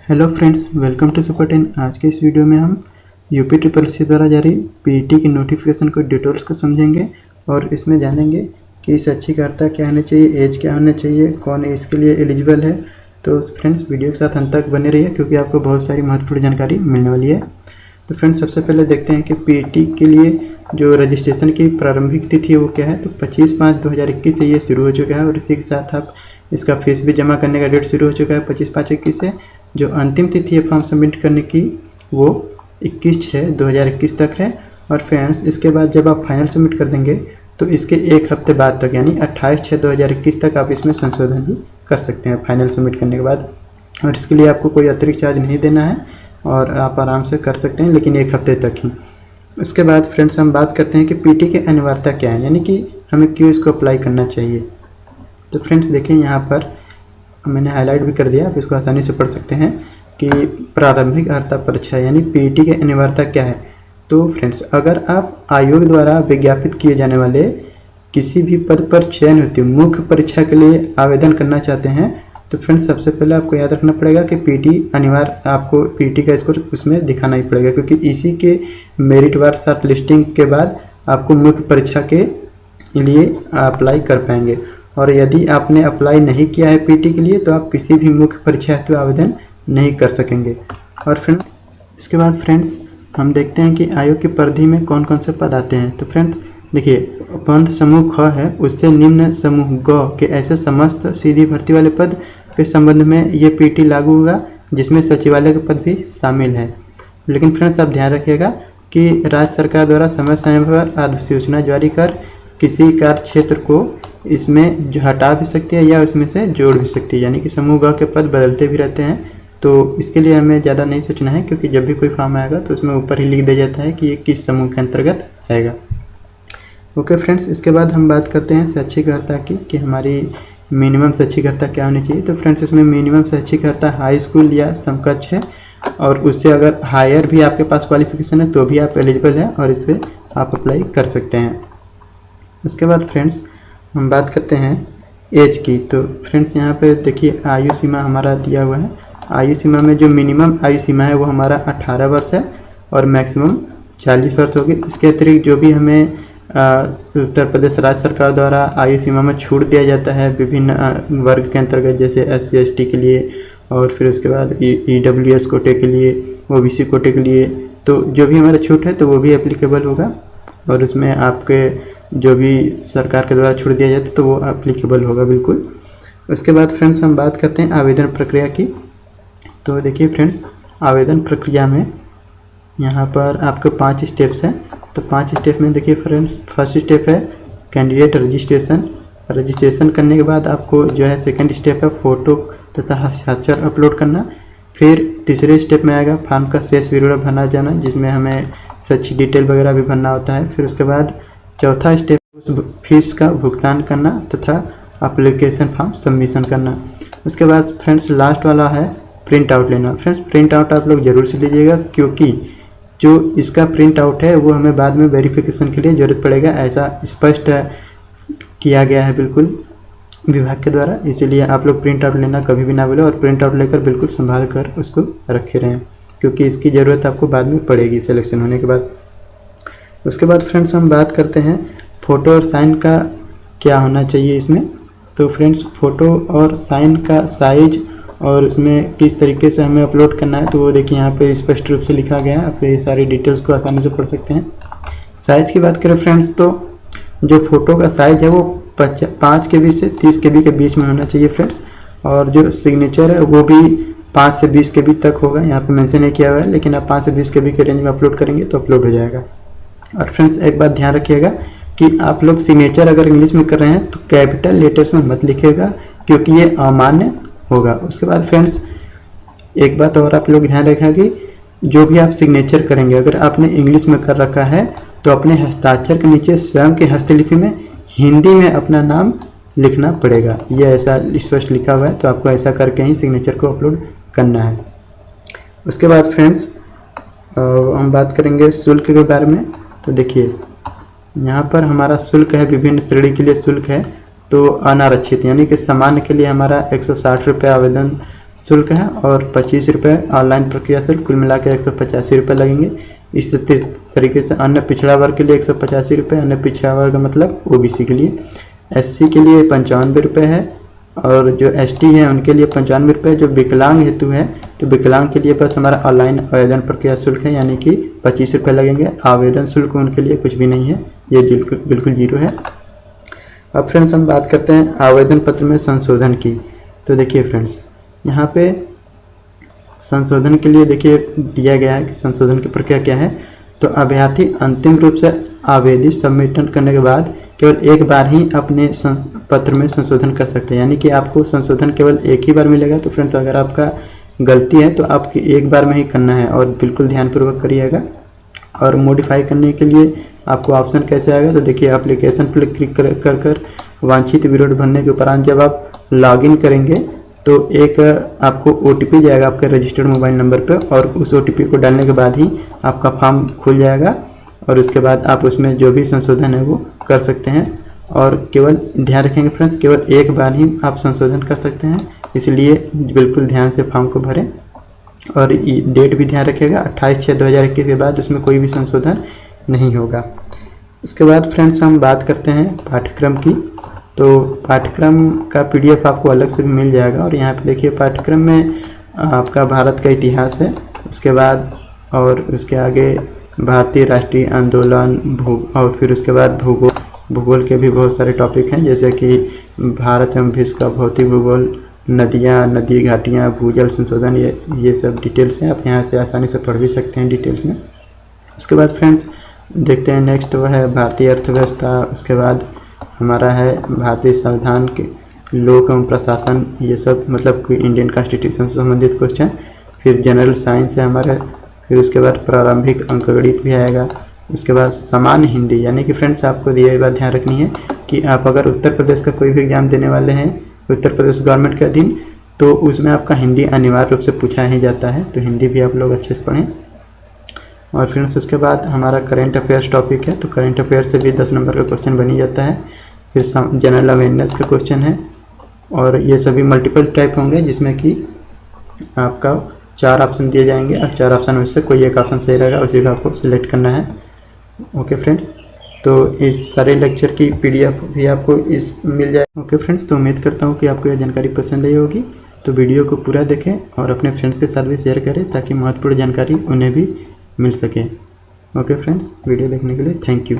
Hello friends, welcome to super 10। आज के इस वीडियो में हम यूपी ट्रिपल सी द्वारा जारी पीईटी की नोटिफिकेशन को डिटेल्स को समझेंगे और इसमें जानेंगे कि शैक्षिकर्ता क्या होना चाहिए, एज क्या होना चाहिए, कौन इसके लिए एलिजिबल है। तो फ्रेंड्स वीडियो के साथ अंत तक बने रहिए क्योंकि आपको बहुत सारी महत्वपूर्ण जानकारी मिलने वाली है। तो फ्रेंड्स सबसे पहले देखते हैं कि पीईटी के लिए जो रजिस्ट्रेशन की प्रारंभिक तिथि है वो क्या है। तो 25/5/2021 से ये शुरू हो चुका है और इसी के साथ आप इसका फीस भी जमा करने का डेट शुरू हो चुका है 25/5/21 से। जो अंतिम तिथि है फॉर्म सबमिट करने की वो 21/6/2021 तक है। और फ्रेंड्स इसके बाद जब आप फाइनल सबमिट कर देंगे तो इसके एक हफ्ते बाद तक यानी 28/6/2021 तक आप इसमें संशोधन भी कर सकते हैं फाइनल सबमिट करने के बाद। और इसके लिए आपको कोई अतिरिक्त चार्ज नहीं देना है और आप आराम से कर सकते हैं, लेकिन एक हफ्ते तक ही। उसके बाद फ्रेंड्स हम बात करते हैं कि पीटी की अनिवार्यता क्या है, यानी कि हमें क्यों इसको अप्लाई करना चाहिए। तो फ्रेंड्स देखिए यहाँ पर मैंने हाईलाइट भी कर दिया, आप इसको आसानी से पढ़ सकते हैं कि प्रारंभिक अर्हता परीक्षा यानी पीईटी की अनिवार्यता क्या है। तो फ्रेंड्स अगर आप आयोग द्वारा विज्ञापित किए जाने वाले किसी भी पद पर चयन होती मुख्य परीक्षा के लिए आवेदन करना चाहते हैं तो फ्रेंड्स सबसे पहले आपको याद रखना पड़ेगा कि पीटी अनिवार्य, आपको पीटी का स्कोर उसमें दिखाना ही पड़ेगा क्योंकि इसी के मेरिटवार शॉर्ट लिस्टिंग के बाद आपको मुख्य परीक्षा के लिए अप्लाई कर पाएंगे। और यदि आपने अप्लाई नहीं किया है पीटी के लिए तो आप किसी भी मुख्य परीक्षा हेतु आवेदन नहीं कर सकेंगे। और फ्रेंड्स इसके बाद फ्रेंड्स हम देखते हैं कि आयोग की परिधि में कौन कौन से पद आते हैं। तो फ्रेंड्स देखिए, पंथ समूह ख है, उससे निम्न समूह ग के ऐसे समस्त सीधी भर्ती वाले पद के संबंध में ये पीटी लागू होगा जिसमें सचिवालय के पद भी शामिल है। लेकिन फ्रेंड्स आप ध्यान रखिएगा कि राज्य सरकार द्वारा समय समय पर अधिसूचना जारी कर किसी कार्य क्षेत्र को इसमें हटा भी सकती है या उसमें से जोड़ भी सकती है, यानी कि समूह ग के पद बदलते भी रहते हैं। तो इसके लिए हमें ज़्यादा नहीं सोचना है क्योंकि जब भी कोई फॉर्म आएगा तो उसमें ऊपर ही लिख दिया जाता है कि ये किस समूह के अंतर्गत आएगा। ओके फ्रेंड्स, इसके बाद हम बात करते हैं शैक्षिक अर्हता की कि हमारी मिनिमम शैक्षिक अर्हता क्या होनी चाहिए। तो फ्रेंड्स इसमें मिनिमम शैक्षिक अर्हता हाई स्कूल या समकक्ष है और उससे अगर हायर भी आपके पास क्वालिफिकेशन है तो भी आप एलिजिबल है और इस पर आप अप्लाई कर सकते हैं। उसके बाद फ्रेंड्स हम बात करते हैं एज की। तो फ्रेंड्स यहाँ पे देखिए आयु सीमा हमारा दिया हुआ है। आयु सीमा में जो मिनिमम आयु सीमा है वो हमारा 18 वर्ष है और मैक्सिमम 40 वर्ष होगी। इसके अतिरिक्त जो भी हमें उत्तर प्रदेश राज्य सरकार द्वारा आयु सीमा में छूट दिया जाता है विभिन्न वर्ग के अंतर्गत, जैसे SC/ST के लिए और फिर उसके बाद EWS कोटे के लिए, OBC कोटे के लिए, तो जो भी हमारा छूट है तो वो भी एप्लीकेबल होगा और उसमें आपके जो भी सरकार के द्वारा छूट दिया जाता है तो वो एप्लीकेबल होगा बिल्कुल। उसके बाद फ्रेंड्स हम बात करते हैं आवेदन प्रक्रिया की। तो देखिए फ्रेंड्स आवेदन प्रक्रिया में यहाँ पर आपके 5 स्टेप्स हैं। तो 5 स्टेप में देखिए फ्रेंड्स, फर्स्ट स्टेप है कैंडिडेट रजिस्ट्रेशन। रजिस्ट्रेशन करने के बाद आपको जो है सेकंड स्टेप है फ़ोटो तथा हस्ताक्षर अपलोड करना। फिर तीसरे स्टेप में आएगा फॉर्म का शेष विवरण भरना जाना जिसमें हमें शैक्षिक डिटेल वगैरह भी भरना होता है। फिर उसके बाद चौथा स्टेप उस फीस का भुगतान करना तथा एप्लीकेशन फॉर्म सबमिशन करना। उसके बाद फ्रेंड्स लास्ट वाला है प्रिंट आउट लेना। फ्रेंड्स प्रिंट आउट आप लोग ज़रूर से लीजिएगा क्योंकि जो इसका प्रिंट आउट है वो हमें बाद में वेरिफिकेशन के लिए ज़रूरत पड़ेगा, ऐसा स्पष्ट किया गया है बिल्कुल विभाग के द्वारा। इसीलिए आप लोग प्रिंट आउट लेना कभी भी ना भूलें और प्रिंट आउट लेकर बिल्कुल संभाल कर उसको रखे रहें क्योंकि इसकी ज़रूरत आपको बाद में पड़ेगी सिलेक्शन होने के बाद। उसके बाद फ्रेंड्स हम बात करते हैं फ़ोटो और साइन का क्या होना चाहिए इसमें। तो फ्रेंड्स फ़ोटो और साइन का साइज और उसमें किस तरीके से हमें अपलोड करना है तो वो देखिए यहाँ पे स्पष्ट रूप से लिखा गया है, आप ये सारी डिटेल्स को आसानी से पढ़ सकते हैं। साइज़ की बात करें फ्रेंड्स तो जो फ़ोटो का साइज़ है वो 5 KB से 30 KB के बीच में होना चाहिए फ्रेंड्स। और जो सिग्नेचर है वो भी 5 से 20 KB तक होगा, यहाँ पे मेंशन नहीं किया हुआ है लेकिन आप 5 से 20 KB के रेंज में अपलोड करेंगे तो अपलोड हो जाएगा। और फ्रेंड्स एक बात ध्यान रखिएगा कि आप लोग सिग्नेचर अगर इंग्लिश में कर रहे हैं तो कैपिटल लेटर्स में मत लिखिएगा क्योंकि ये अमान्य होगा। उसके बाद फ्रेंड्स एक बात और आप लोग ध्यान रखें कि जो भी आप सिग्नेचर करेंगे अगर आपने इंग्लिश में कर रखा है तो अपने हस्ताक्षर के नीचे स्वयं के हस्तलिपि में हिंदी में अपना नाम लिखना पड़ेगा। ये ऐसा स्पष्ट लिखा हुआ है तो आपको ऐसा करके ही सिग्नेचर को अपलोड करना है। उसके बाद फ्रेंड्स हम बात करेंगे शुल्क के बारे में। तो देखिए यहाँ पर हमारा शुल्क है, विभिन्न श्रेणी के लिए शुल्क है। तो अनारक्षित यानी कि सामान्य के लिए हमारा 160 रुपये आवेदन शुल्क है और 25 रुपये ऑनलाइन प्रक्रिया शुल्क, कुल मिला के 185 रुपये लगेंगे। इस तरीके से अन्य पिछड़ा वर्ग के लिए 185 रुपये, अन्य पिछड़ा वर्ग मतलब ओबीसी के लिए। एससी के लिए 95 रुपये है और जो एसटी है उनके लिए 95 रुपये। जो विकलांग हेतु है तो विकलांग के लिए बस हमारा ऑनलाइन आवेदन प्रक्रिया शुल्क है, यानी कि 25 रुपये लगेंगे। आवेदन शुल्क उनके लिए कुछ भी नहीं है, ये बिल्कुल जीरो है। अब फ्रेंड्स हम बात करते हैं आवेदन पत्र में संशोधन की। तो देखिए फ्रेंड्स, यहाँ पे संशोधन के लिए देखिए दिया गया है कि संशोधन की प्रक्रिया क्या है। तो अभ्यर्थी अंतिम रूप से आवेदन सबमिट करने के बाद केवल एक बार ही अपने पत्र में संशोधन कर सकते हैं, यानी कि आपको संशोधन केवल एक ही बार मिलेगा। तो फ्रेंड्स अगर आपका गलती है तो आपकी एक बार में ही करना है और बिल्कुल ध्यानपूर्वक करिएगा। और मॉडिफाई करने के लिए आपको ऑप्शन कैसे आएगा, तो देखिए एप्लीकेशन पर क्लिक कर वांछित विवरण भरने के उपरांत जब आप लॉगिन करेंगे तो एक आपको OTP जाएगा आपके रजिस्टर्ड मोबाइल नंबर पर, और उस OTP को डालने के बाद ही आपका फॉर्म खुल जाएगा और उसके बाद आप उसमें जो भी संशोधन है वो कर सकते हैं। और केवल ध्यान रखेंगे फ्रेंड्स, केवल एक बार ही आप संशोधन कर सकते हैं, इसलिए बिल्कुल ध्यान से फॉर्म को भरें। और डेट भी ध्यान रखिएगा, 28/6/2021 के बाद उसमें कोई भी संशोधन नहीं होगा। इसके बाद फ्रेंड्स हम बात करते हैं पाठ्यक्रम की। तो पाठ्यक्रम का PDF आपको अलग से भी मिल जाएगा। और यहाँ पे देखिए पाठ्यक्रम में आपका भारत का इतिहास है, उसके बाद और उसके आगे भारतीय राष्ट्रीय आंदोलन, और फिर उसके बाद भूगोल के भी बहुत सारे टॉपिक हैं, जैसे कि भारत एवं विश्व का भौतिक भूगोल, नदियाँ, नदी घाटियाँ, भूजल संशोधन, ये सब डिटेल्स हैं। आप यहाँ से आसानी से पढ़ भी सकते हैं डिटेल्स में। उसके बाद फ्रेंड्स देखते हैं नेक्स्ट वो है भारतीय अर्थव्यवस्था। उसके बाद हमारा है भारतीय संविधान के लोक एवं प्रशासन, ये सब मतलब कोई इंडियन कॉन्स्टिट्यूशन से संबंधित क्वेश्चन। फिर जनरल साइंस है हमारा। फिर उसके बाद प्रारंभिक अंकगणित भी आएगा। उसके बाद सामान्य हिंदी, यानी कि फ्रेंड्स आपको ये बात ध्यान रखनी है कि आप अगर उत्तर प्रदेश का कोई भी एग्जाम देने वाले हैं उत्तर प्रदेश गवर्नमेंट के अधीन, तो उसमें आपका हिंदी अनिवार्य रूप से पूछा ही जाता है, तो हिंदी भी आप लोग अच्छे से पढ़ें। और फ्रेंड्स उसके बाद हमारा करेंट अफेयर्स टॉपिक है, तो करेंट अफेयर्स से भी 10 नंबर का क्वेश्चन बन ही जाता है। फिर जनरल अवेयरनेस का क्वेश्चन है, और ये सभी मल्टीपल टाइप होंगे जिसमें कि आपका 4 ऑप्शन दिए जाएंगे और 4 ऑप्शन में से कोई एक ऑप्शन सही रहेगा, उसी का आपको सिलेक्ट करना है। ओके फ्रेंड्स, तो इस सारे लेक्चर की PDF भी आपको मिल जाए। ओके फ्रेंड्स, तो उम्मीद करता हूँ कि आपको यह जानकारी पसंद आई होगी। तो वीडियो को पूरा देखें और अपने फ्रेंड्स के साथ भी शेयर करें ताकि महत्वपूर्ण जानकारी उन्हें भी मिल सके। ओके फ्रेंड्स, वीडियो देखने के लिए थैंक यू।